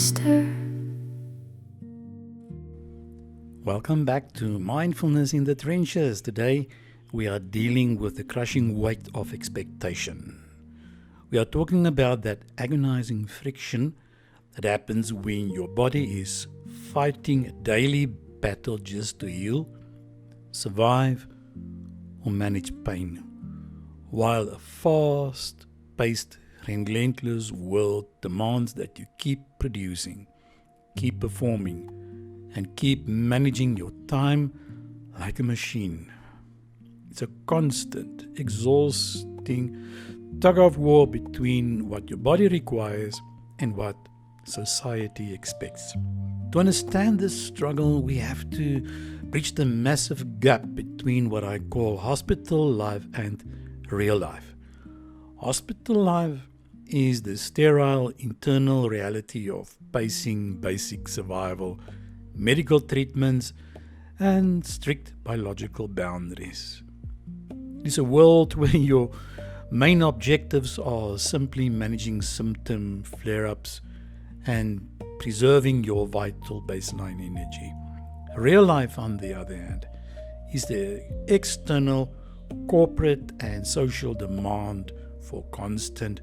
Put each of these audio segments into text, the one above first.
monster. Welcome back to Mindfulness in the Trenches. Today we are dealing with the crushing weight of expectation. We are talking about that agonizing friction that happens when your body is fighting a daily battle just to heal, survive, or manage pain, while a fast-paced, relentless world demands that you keep producing, keep performing, and keep managing your time like a machine. It's a constant, exhausting tug-of-war between what your body requires and what society expects. To understand this struggle, we have to bridge the massive gap between what I call hospital life and real life. Hospital life is the sterile internal reality of pacing basic survival, medical treatments, and strict biological boundaries. It is a world where your main objectives are simply managing symptom flare-ups and preserving your vital baseline energy. Real life, on the other hand, is the external, corporate, and social demand for constant,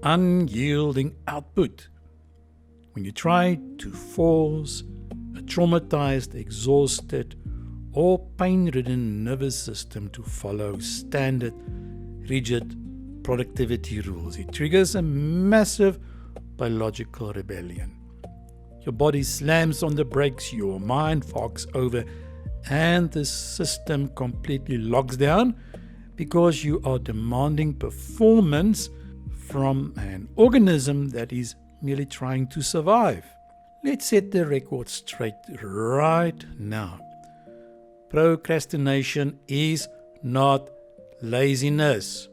unyielding output. When you try to force a traumatized, exhausted, or pain-ridden nervous system to follow standard, rigid productivity rules, it triggers a massive biological rebellion. Your body slams on the brakes, your mind fogs over, and the system completely locks down because you are demanding performance from an organism that is merely trying to survive. Let's set the record straight right now. Procrastination is not laziness.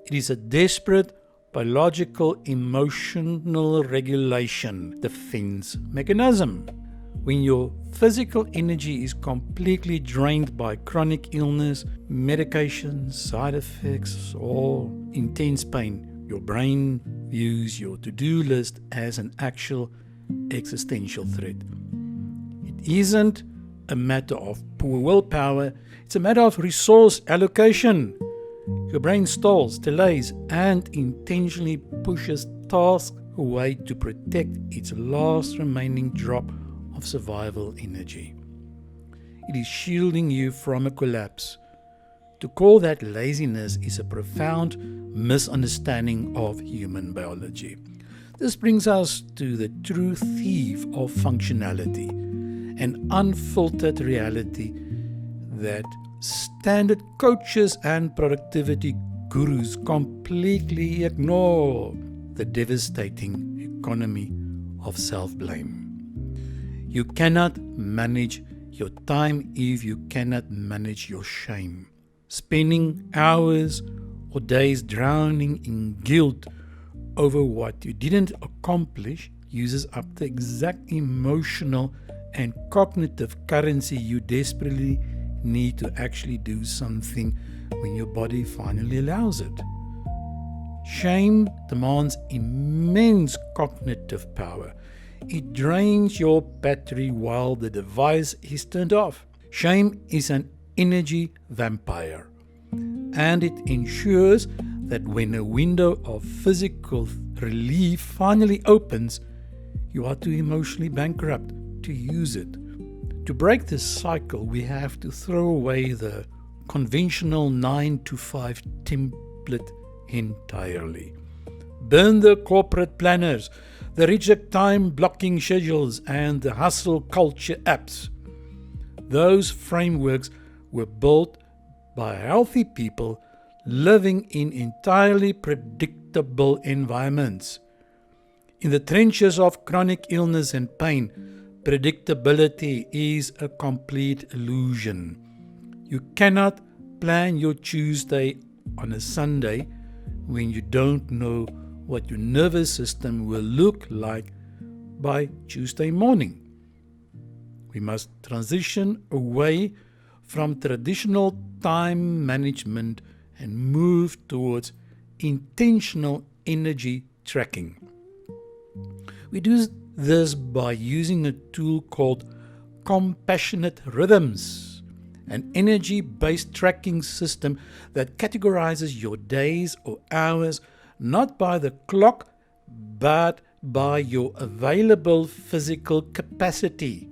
It is a desperate biological emotional regulation defense mechanism. When your physical energy is completely drained by chronic illness, medications, side effects, or intense pain, your brain views your to-do list as an actual existential threat. It isn't a matter of poor willpower, it's a matter of resource allocation. Your brain stalls, delays, and intentionally pushes tasks away to protect its last remaining drop of survival energy. It is shielding you from a collapse. To call that laziness is a profound misunderstanding of human biology. This brings us to the true thief of functionality, an unfiltered reality that standard coaches and productivity gurus completely ignore: the devastating economy of self-blame. You cannot manage your time if you cannot manage your shame. Spending hours or days drowning in guilt over what you didn't accomplish uses up the exact emotional and cognitive currency you desperately need to actually do something when your body finally allows it. Shame demands immense cognitive power. It drains your battery while the device is turned off. Shame is an energy vampire, and it ensures that when a window of physical relief finally opens, you are too emotionally bankrupt to use it. To break this cycle, we have to throw away the conventional 9-to-5 template entirely. Burn the corporate planners, the rigid time-blocking schedules, and the hustle culture apps. Those frameworks were built by healthy people living in entirely predictable environments. In the trenches of chronic illness and pain, predictability is a complete illusion. You cannot plan your Tuesday on a Sunday when you don't know what your nervous system will look like by Tuesday morning. We must transition away from traditional time management and move towards intentional energy tracking. We do this by using a tool called compassionate rhythms, an energy-based tracking system that categorizes your days or hours not by the clock but by your available physical capacity.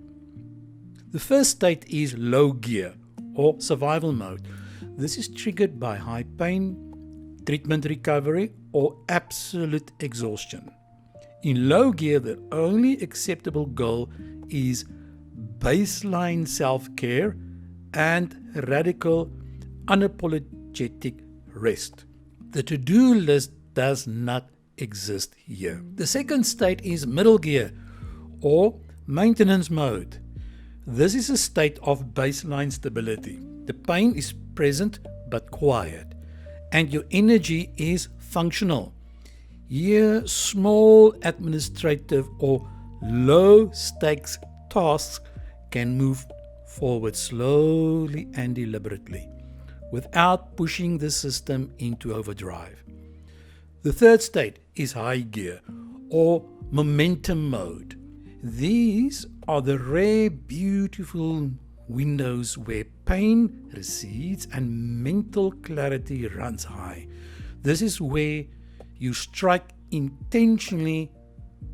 The first state is low gear or survival mode. This is triggered by high pain, treatment recovery, or absolute exhaustion. In low gear, the only acceptable goal is baseline self-care and radical, unapologetic rest. The to-do list does not exist here. The second state is middle gear or maintenance mode. This is a state of baseline stability. The pain is present but quiet, and your energy is functional. Here, small administrative or low-stakes tasks can move forward slowly and deliberately without pushing the system into overdrive. The third state is high gear or momentum mode. These are the rare, beautiful windows where pain recedes and mental clarity runs high. This is where you strike intentionally,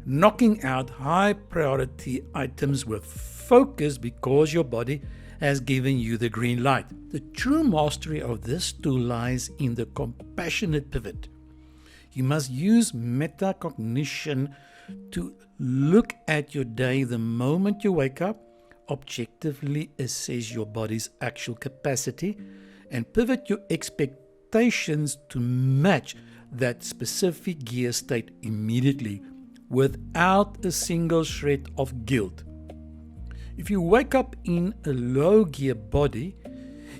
knocking out high priority items with focus because your body has given you the green light. The true mastery of this tool lies in the compassionate pivot. You must use metacognition to look at your day the moment you wake up, objectively assess your body's actual capacity, and pivot your expectations to match that specific gear state immediately without a single shred of guilt. If you wake up in a low gear body,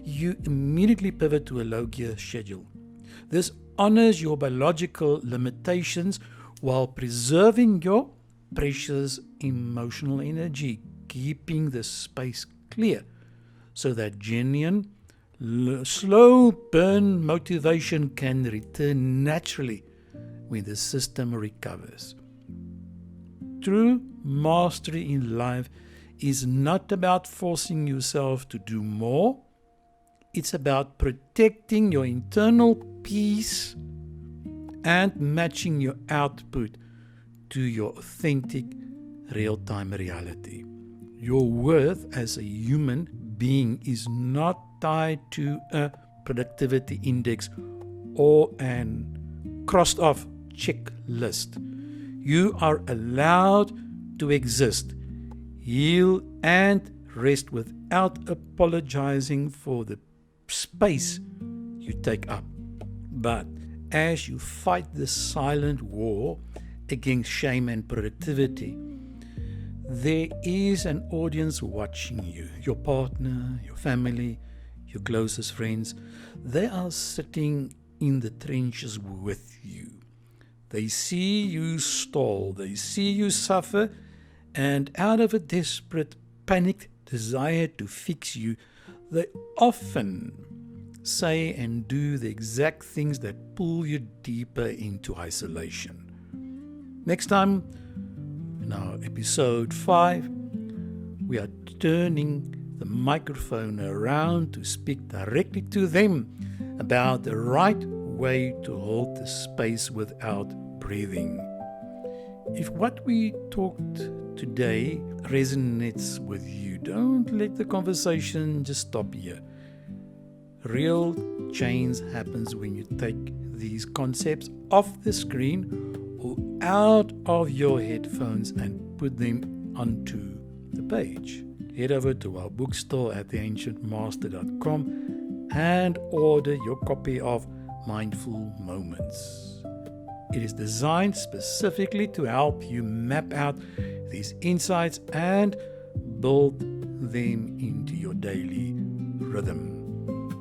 you immediately pivot to a low gear schedule. This honors your biological limitations while preserving your precious emotional energy, keeping the space clear so that genuine, slow burn motivation can return naturally when the system recovers. True mastery in life is not about forcing yourself to do more. It's about protecting your internal peace and matching your output to your authentic, real-time reality. Your worth as a human being is not tied to a productivity index or an crossed-off checklist. You are allowed to exist, heal, and rest without apologizing for the space you take up. But as you fight this silent war against shame and productivity, there is an audience watching you. Your partner, your family, your closest friends. They are sitting in the trenches with you. They see you stall, they see you suffer, and out of a desperate, panicked desire to fix you, they often say and do the exact things that pull you deeper into isolation. Next time, in our episode 5, we are turning the microphone around to speak directly to them about the right way to hold the space without breathing. If what we talked today resonates with you, don't let the conversation just stop here. Real change happens when you take these concepts off the screen or out of your headphones and put them onto the page. Head over to our bookstore at theancientmaster.com and order your copy of Mindful Moments. It is designed specifically to help you map out these insights and build them into your daily rhythm.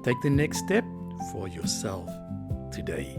Take the next step for yourself today.